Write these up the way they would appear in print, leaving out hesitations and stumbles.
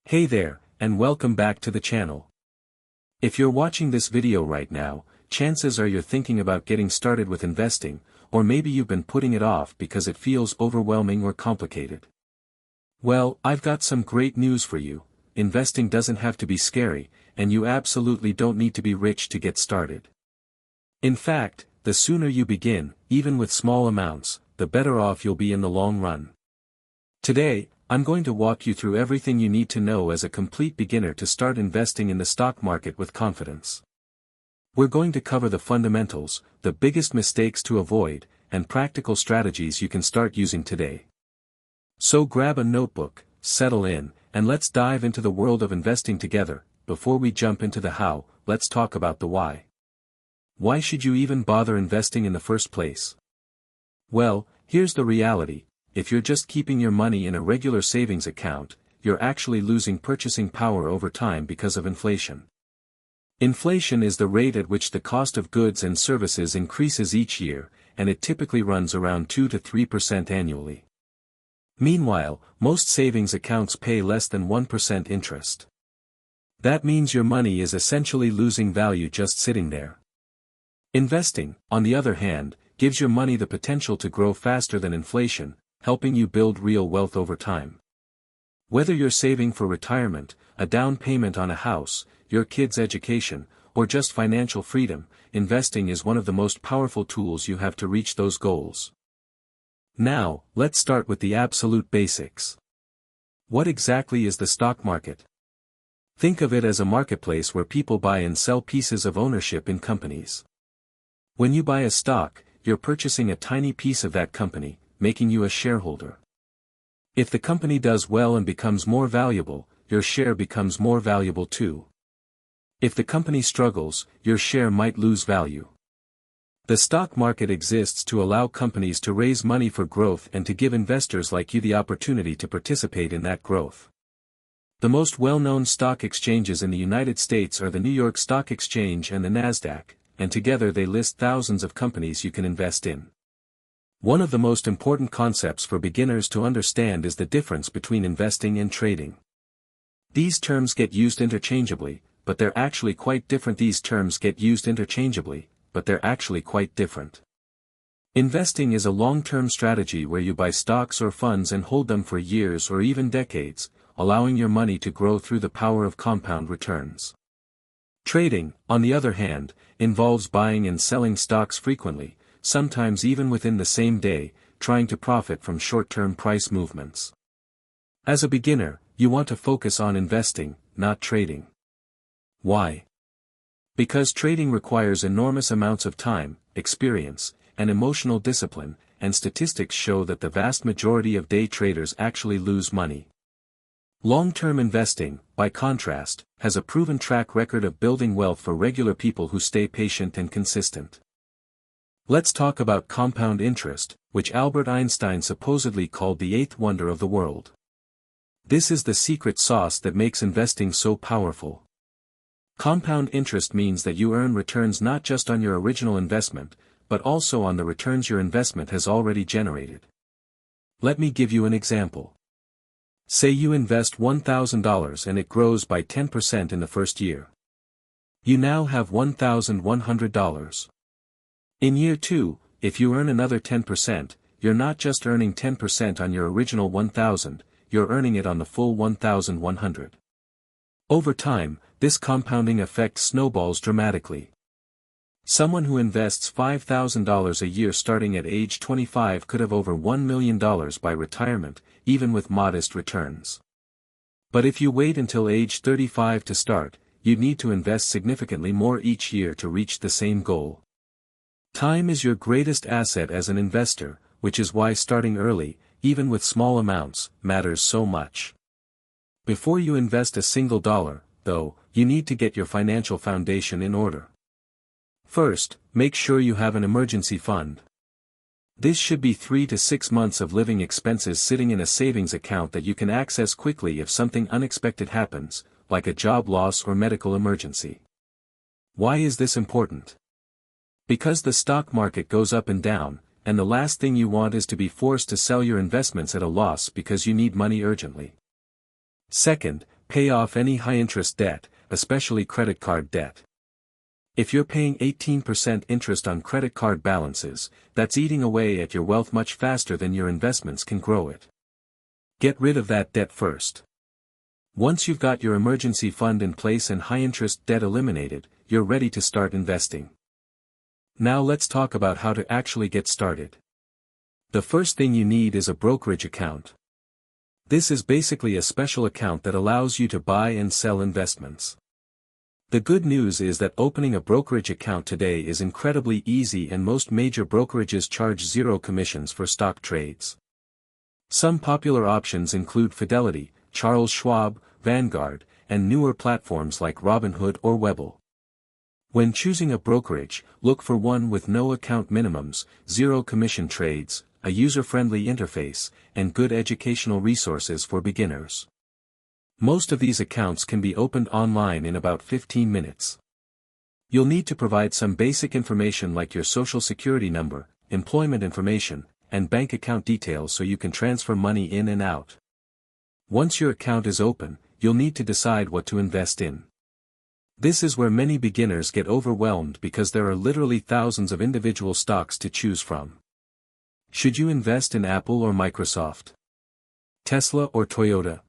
Hey there, and welcome back to the channel. If you're watching this video right now, chances are you're thinking about getting started with investing, or maybe you've been putting it off because it feels overwhelming or complicated. Well, I've got some great news for you. Investing doesn't have to be scary, and you absolutely don't need to be rich to get started. In fact, the sooner you begin, even with small amounts, the better off you'll be in the long run. Today, I'm going to walk you through everything you need to know as a complete beginner to start investing in the stock market with confidence. We're going to cover the fundamentals, the biggest mistakes to avoid, and practical strategies you can start using today. So grab a notebook, settle in, and let's dive into the world of investing together. Before we jump into the how, let's talk about the why. Why should you even bother investing in the first place? Well, here's the reality. If you're just keeping your money in a regular savings account, you're actually losing purchasing power over time because of inflation. Inflation is the rate at which the cost of goods and services increases each year, and it typically runs around 2 to 3% annually. Meanwhile, most savings accounts pay less than 1% interest. That means your money is essentially losing value just sitting there. Investing, on the other hand, gives your money the potential to grow faster than inflation, helping you build real wealth over time. Whether you're saving for retirement, a down payment on a house, your kids' education, or just financial freedom, investing is one of the most powerful tools you have to reach those goals. Now, let's start with the absolute basics. What exactly is the stock market? Think of it as a marketplace where people buy and sell pieces of ownership in companies. When you buy a stock, you're purchasing a tiny piece of that company, making you a shareholder. If the company does well and becomes more valuable, your share becomes more valuable too. If the company struggles, your share might lose value. The stock market exists to allow companies to raise money for growth and to give investors like you the opportunity to participate in that growth. The most well-known stock exchanges in the United States are the New York Stock Exchange and the Nasdaq, and together they list thousands of companies you can invest in. One of the most important concepts for beginners to understand is the difference between investing and trading. These terms get used interchangeably, but they're actually quite different. Investing is a long-term strategy where you buy stocks or funds and hold them for years or even decades, allowing your money to grow through the power of compound returns. Trading, on the other hand, involves buying and selling stocks frequently, sometimes even within the same day, trying to profit from short-term price movements. As a beginner, you want to focus on investing, not trading. Why? Because trading requires enormous amounts of time, experience, and emotional discipline, and statistics show that the vast majority of day traders actually lose money. Long-term investing, by contrast, has a proven track record of building wealth for regular people who stay patient and consistent. Let's talk about compound interest, which Albert Einstein supposedly called the eighth wonder of the world. This is the secret sauce that makes investing so powerful. Compound interest means that you earn returns not just on your original investment, but also on the returns your investment has already generated. Let me give you an example. Say you invest $1,000 and it grows by 10% in the first year. You now have $1,100. In year 2, if you earn another 10%, you're not just earning 10% on your original $1,000, you're earning it on the full $1,100. Over time, this compounding effect snowballs dramatically. Someone who invests $5,000 a year starting at age 25 could have over $1 million by retirement, even with modest returns. But if you wait until age 35 to start, you'd need to invest significantly more each year to reach the same goal. Time is your greatest asset as an investor, which is why starting early, even with small amounts, matters so much. Before you invest a single dollar, though, you need to get your financial foundation in order. First, make sure you have an emergency fund. This should be 3 to 6 months of living expenses sitting in a savings account that you can access quickly if something unexpected happens, like a job loss or medical emergency. Why is this important? Because the stock market goes up and down, and the last thing you want is to be forced to sell your investments at a loss because you need money urgently. Second, Pay off any high-interest debt, especially credit card debt. If you're paying 18% interest on credit card balances, that's eating away at your wealth much faster than your investments can grow it. Get rid of that debt first. Once you've got your emergency fund in place and high-interest debt eliminated, you're ready to start investing. Now let's talk about how to actually get started. The first thing you need is a brokerage account. This is basically a special account that allows you to buy and sell investments. The good news is that opening a brokerage account today is incredibly easy, and most major brokerages charge zero commissions for stock trades. Some popular options include Fidelity, Charles Schwab, Vanguard, and newer platforms like Robinhood or Webull. When choosing a brokerage, look for one with no account minimums, zero commission trades, a user-friendly interface, and good educational resources for beginners. Most of these accounts can be opened online in about 15 minutes. You'll need to provide some basic information like your social security number, employment information, and bank account details so you can transfer money in and out. Once your account is open, you'll need to decide what to invest in. This is where many beginners get overwhelmed because there are literally thousands of individual stocks to choose from. Should you invest in Apple or Microsoft? Tesla or Toyota?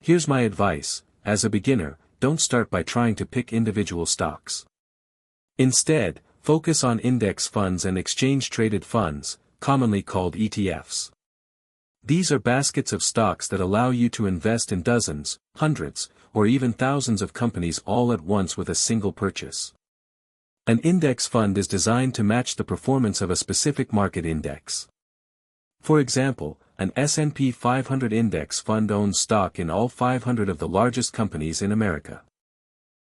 Here's my advice: as a beginner, don't start by trying to pick individual stocks. Instead, focus on index funds and exchange-traded funds, commonly called ETFs. These are baskets of stocks that allow you to invest in dozens, hundreds, or even thousands of companies all at once with a single purchase. An index fund is designed to match the performance of a specific market index. For example, an S&P 500 index fund owns stock in all 500 of the largest companies in America.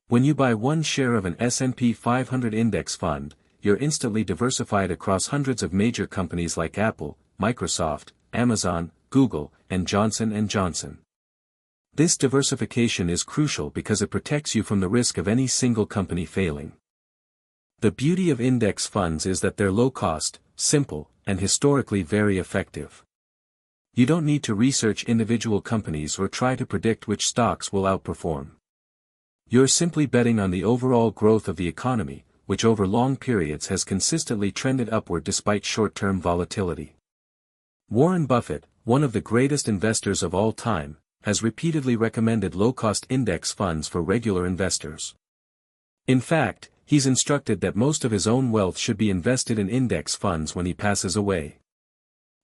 When you buy one share of an S&P 500 index fund, you're instantly diversified across hundreds of major companies like Apple, Microsoft, Amazon, Google, and Johnson & Johnson. This diversification is crucial because it protects you from the risk of any single company failing. The beauty of index funds is that they're low cost, simple, and historically very effective. You don't need to research individual companies or try to predict which stocks will outperform. You're simply betting on the overall growth of the economy, which over long periods has consistently trended upward despite short-term volatility. Warren Buffett, one of the greatest investors of all time, has repeatedly recommended low-cost index funds for regular investors. In fact, he's instructed that most of his own wealth should be invested in index funds when he passes away.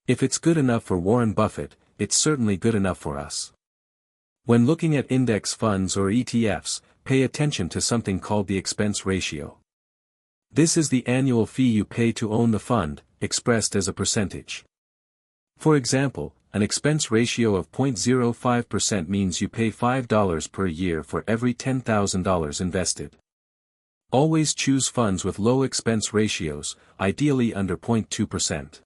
If it's good enough for Warren Buffett, it's certainly good enough for us. When looking at index funds or ETFs, pay attention to something called the expense ratio. This is the annual fee you pay to own the fund, expressed as a percentage. For example, an expense ratio of 0.05% means you pay $5 per year for every $10,000 invested. Always choose funds with low expense ratios, ideally under 0.2%.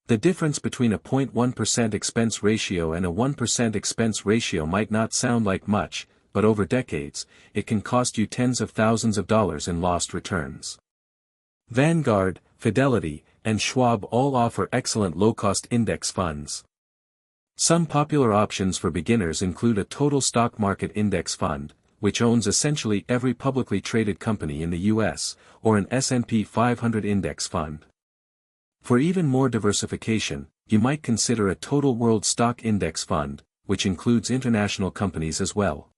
The difference between a 0.1% expense ratio and a 1% expense ratio might not sound like much, but over decades, it can cost you tens of thousands of dollars in lost returns. Vanguard, Fidelity, and Schwab all offer excellent low-cost index funds. Some popular options for beginners include a total stock market index fund, which owns essentially every publicly traded company in the U.S., or an S&P 500 index fund. For even more diversification, you might consider a total world stock index fund, which includes international companies as well.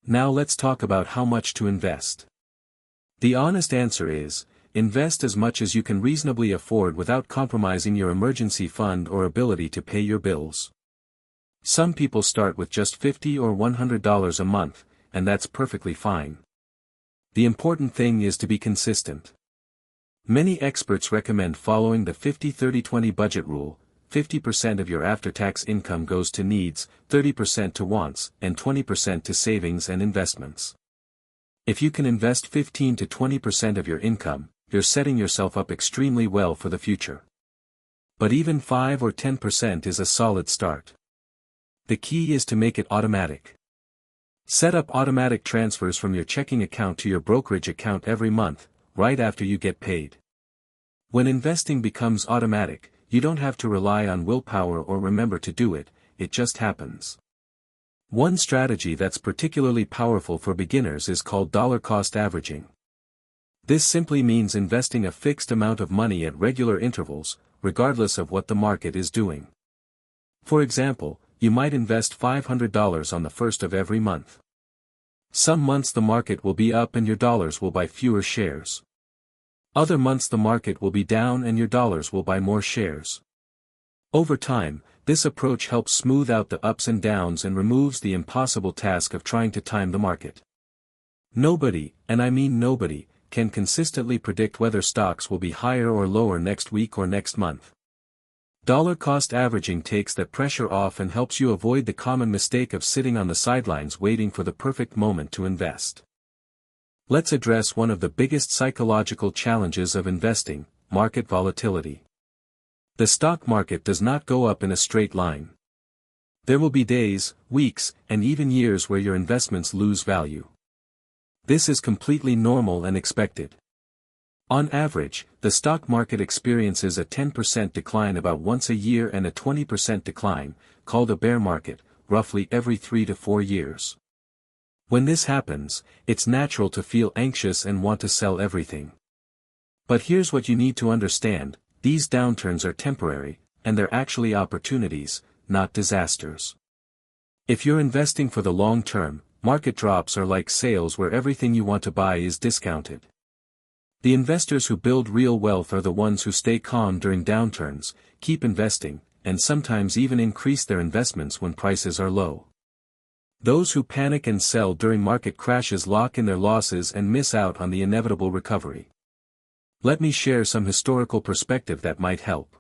Now let's talk about how much to invest. The honest answer is, invest as much as you can reasonably afford without compromising your emergency fund or ability to pay your bills. Some people start with just $50 or $100 a month, and that's perfectly fine. The important thing is to be consistent. Many experts recommend following the 50-30-20 budget rule. 50% of your after-tax income goes to needs, 30% to wants, and 20% to savings and investments. If you can invest 15 to 20% of your income, you're setting yourself up extremely well for the future. But even 5 or 10% is a solid start. The key is to make it automatic. Set up automatic transfers from your checking account to your brokerage account every month, right after you get paid. When investing becomes automatic, you don't have to rely on willpower or remember to do it, it just happens. One strategy that's particularly powerful for beginners is called dollar cost averaging. This simply means investing a fixed amount of money at regular intervals, regardless of what the market is doing. For example, you might invest $500 on the first of every month. Some months the market will be up and your dollars will buy fewer shares. Other months the market will be down and your dollars will buy more shares. Over time, this approach helps smooth out the ups and downs and removes the impossible task of trying to time the market. Nobody, and I mean nobody, can consistently predict whether stocks will be higher or lower next week or next month. Dollar cost averaging takes that pressure off and helps you avoid the common mistake of sitting on the sidelines waiting for the perfect moment to invest. Let's address one of the biggest psychological challenges of investing: market volatility. The stock market does not go up in a straight line. There will be days, weeks, and even years where your investments lose value. This is completely normal and expected. On average, the stock market experiences a 10% decline about once a year and a 20% decline, called a bear market, roughly every 3 to 4 years. When this happens, it's natural to feel anxious and want to sell everything. But here's what you need to understand: these downturns are temporary, and they're actually opportunities, not disasters. If you're investing for the long term, market drops are like sales where everything you want to buy is discounted. The investors who build real wealth are the ones who stay calm during downturns, keep investing, and sometimes even increase their investments when prices are low. Those who panic and sell during market crashes lock in their losses and miss out on the inevitable recovery. Let me share some historical perspective that might help.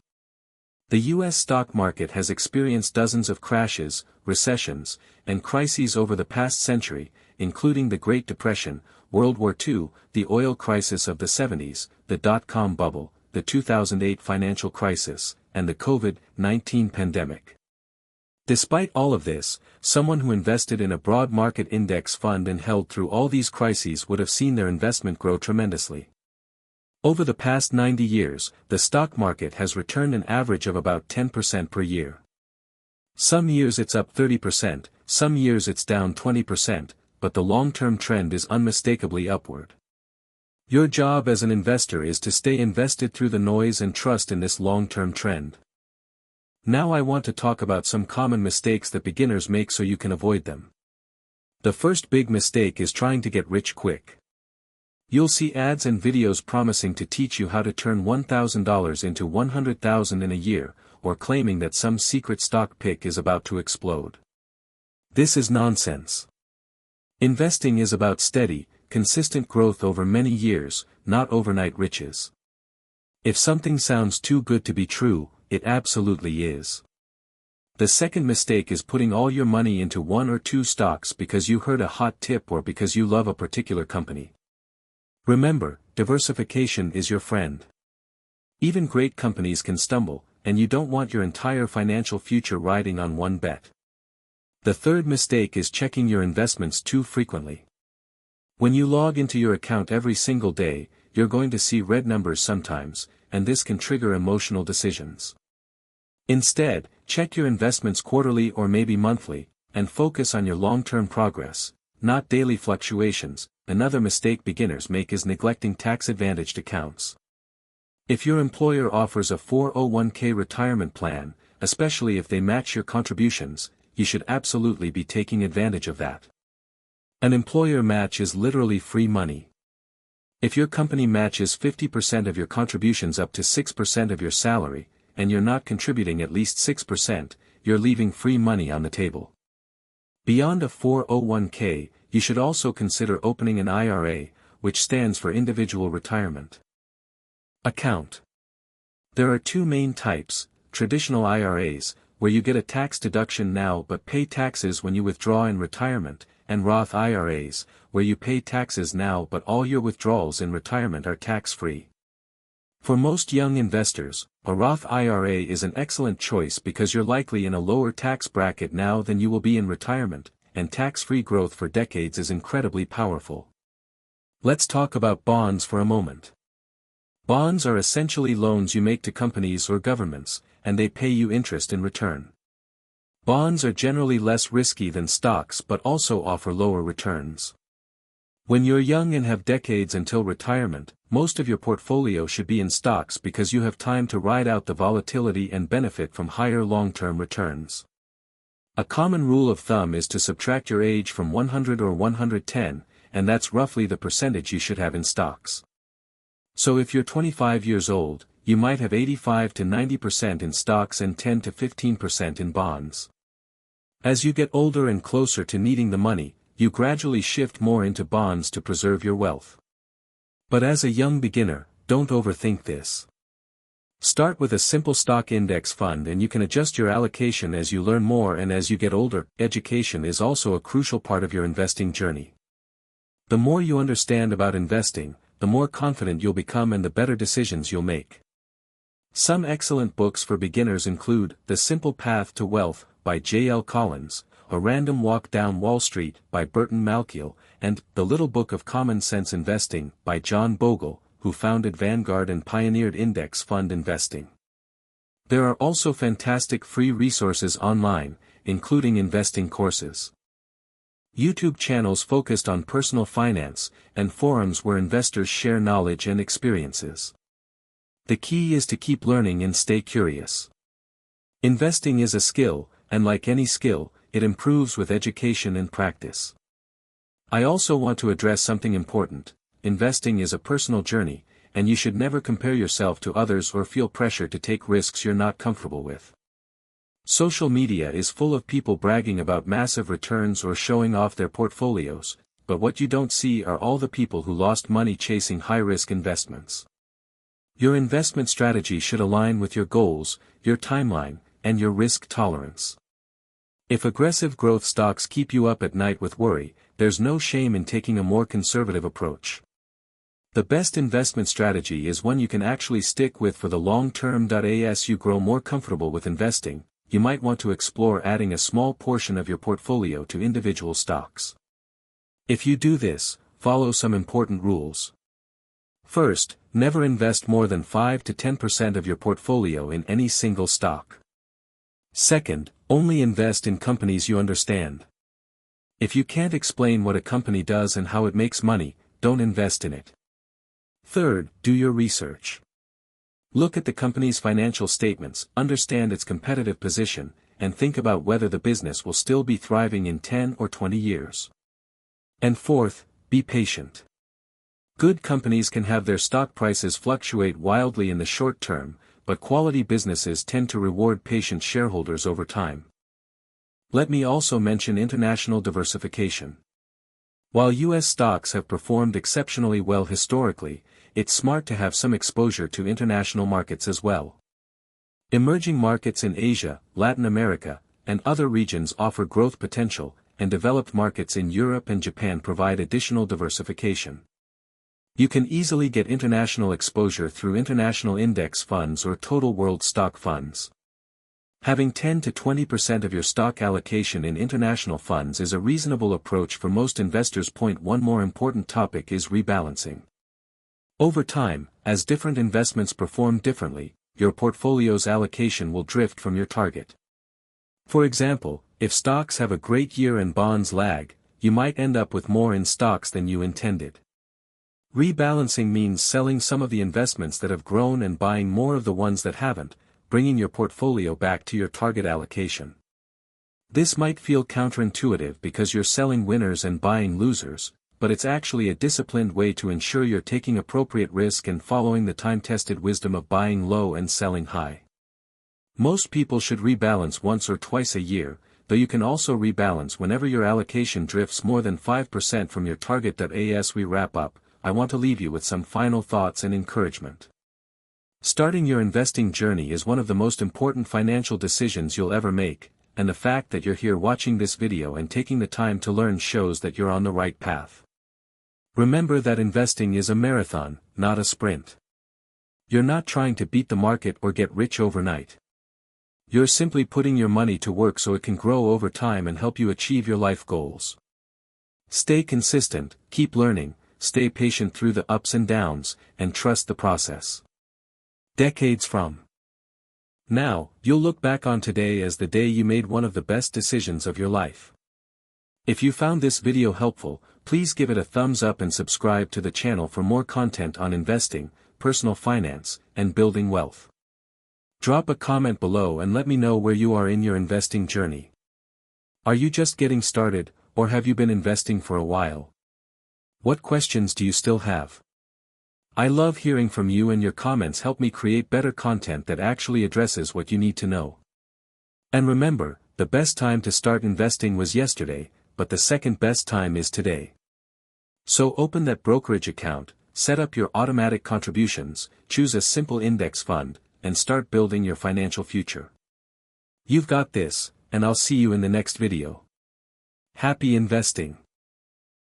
The U.S. stock market has experienced dozens of crashes, recessions, and crises over the past century, including the Great Depression, World War II, the oil crisis of the 70s, the dot-com bubble, the 2008 financial crisis, and the COVID-19 pandemic. Despite all of this, someone who invested in a broad market index fund and held through all these crises would have seen their investment grow tremendously. Over the past 90 years, the stock market has returned an average of about 10% per year. Some years it's up 30%, some years it's down 20%, but the long-term trend is unmistakably upward. Your job as an investor is to stay invested through the noise and trust in this long-term trend. Now I want to talk about some common mistakes that beginners make so you can avoid them. The first big mistake is trying to get rich quick. You'll see ads and videos promising to teach you how to turn $1,000 into $100,000 in a year, or claiming that some secret stock pick is about to explode. This is nonsense. Investing is about steady, consistent growth over many years, not overnight riches. If something sounds too good to be true, it absolutely is. The second mistake is putting all your money into one or two stocks because you heard a hot tip or because you love a particular company. Remember, diversification is your friend. Even great companies can stumble, and you don't want your entire financial future riding on one bet. The third mistake is checking your investments too frequently. When you log into your account every single day, you're going to see red numbers sometimes, and this can trigger emotional decisions. Instead, check your investments quarterly or maybe monthly, and focus on your long-term progress, not daily fluctuations. Another mistake beginners make is neglecting tax-advantaged accounts. If your employer offers a 401k retirement plan, especially if they match your contributions, you should absolutely be taking advantage of that. An employer match is literally free money. If your company matches 50% of your contributions up to 6% of your salary, and you're not contributing at least 6%, you're leaving free money on the table. Beyond a 401k, you should also consider opening an IRA, which stands for Individual Retirement Account. There are two main types: traditional IRAs, where you get a tax deduction now but pay taxes when you withdraw in retirement, and Roth IRAs, where you pay taxes now but all your withdrawals in retirement are tax-free. For most young investors, a Roth IRA is an excellent choice because you're likely in a lower tax bracket now than you will be in retirement, and tax-free growth for decades is incredibly powerful. Let's talk about bonds for a moment. Bonds are essentially loans you make to companies or governments, and they pay you interest in return. Bonds are generally less risky than stocks but also offer lower returns. When you're young and have decades until retirement, most of your portfolio should be in stocks because you have time to ride out the volatility and benefit from higher long-term returns. A common rule of thumb is to subtract your age from 100 or 110, and that's roughly the percentage you should have in stocks. So if you're 25 years old, you might have 85 to 90% in stocks and 10 to 15% in bonds. As you get older and closer to needing the money, you gradually shift more into bonds to preserve your wealth. But as a young beginner, don't overthink this. Start with a simple stock index fund and you can adjust your allocation as you learn more, and as you get older, education is also a crucial part of your investing journey. The more you understand about investing, the more confident you'll become and the better decisions you'll make. Some excellent books for beginners include The Simple Path to Wealth by J.L. Collins, A Random Walk Down Wall Street by Burton Malkiel, and The Little Book of Common Sense Investing by John Bogle, who founded Vanguard and pioneered index fund investing. There are also fantastic free resources online, including investing courses, YouTube channels focused on personal finance, and forums where investors share knowledge and experiences. The key is to keep learning and stay curious. Investing is a skill, and like any skill, it improves with education and practice. I also want to address something important. Investing is a personal journey, and you should never compare yourself to others or feel pressure to take risks you're not comfortable with. Social media is full of people bragging about massive returns or showing off their portfolios, but what you don't see are all the people who lost money chasing high-risk investments. Your investment strategy should align with your goals, your timeline, and your risk tolerance. If aggressive growth stocks keep you up at night with worry, there's no shame in taking a more conservative approach. The best investment strategy is one you can actually stick with for the long term. As you grow more comfortable with investing, you might want to explore adding a small portion of your portfolio to individual stocks. If you do this, follow some important rules. First, never invest more than 5 to 10% of your portfolio in any single stock. Second, only invest in companies you understand. If you can't explain what a company does and how it makes money, don't invest in it. Third, do your research. Look at the company's financial statements, understand its competitive position, and think about whether the business will still be thriving in 10 or 20 years. And fourth, be patient. Good companies can have their stock prices fluctuate wildly in the short term, but quality businesses tend to reward patient shareholders over time. Let me also mention international diversification. While U.S. stocks have performed exceptionally well historically, it's smart to have some exposure to international markets as well. Emerging markets in Asia, Latin America, and other regions offer growth potential, and developed markets in Europe and Japan provide additional diversification. You can easily get international exposure through international index funds or total world stock funds. Having 10 to 20% of your stock allocation in international funds is a reasonable approach for most investors. One more important topic is rebalancing. Over time, as different investments perform differently, your portfolio's allocation will drift from your target. For example, if stocks have a great year and bonds lag, you might end up with more in stocks than you intended. Rebalancing means selling some of the investments that have grown and buying more of the ones that haven't, bringing your portfolio back to your target allocation. This might feel counterintuitive because you're selling winners and buying losers, but it's actually a disciplined way to ensure you're taking appropriate risk and following the time-tested wisdom of buying low and selling high. Most people should rebalance once or twice a year, though you can also rebalance whenever your allocation drifts more than 5% from your target. As we wrap up, I want to leave you with some final thoughts and encouragement. Starting your investing journey is one of the most important financial decisions you'll ever make, and the fact that you're here watching this video and taking the time to learn shows that you're on the right path. Remember that investing is a marathon, not a sprint. You're not trying to beat the market or get rich overnight. You're simply putting your money to work so it can grow over time and help you achieve your life goals. Stay consistent, keep learning, stay patient through the ups and downs, and trust the process. Decades from Now, you'll look back on today as the day you made one of the best decisions of your life. If you found this video helpful, please give it a thumbs up and subscribe to the channel for more content on investing, personal finance, and building wealth. Drop a comment below and let me know where you are in your investing journey. Are you just getting started, or have you been investing for a while? What questions do you still have? I love hearing from you, and your comments help me create better content that actually addresses what you need to know. And remember, the best time to start investing was yesterday, but the second best time is today. So open that brokerage account, set up your automatic contributions, choose a simple index fund, and start building your financial future. You've got this, and I'll see you in the next video. Happy investing!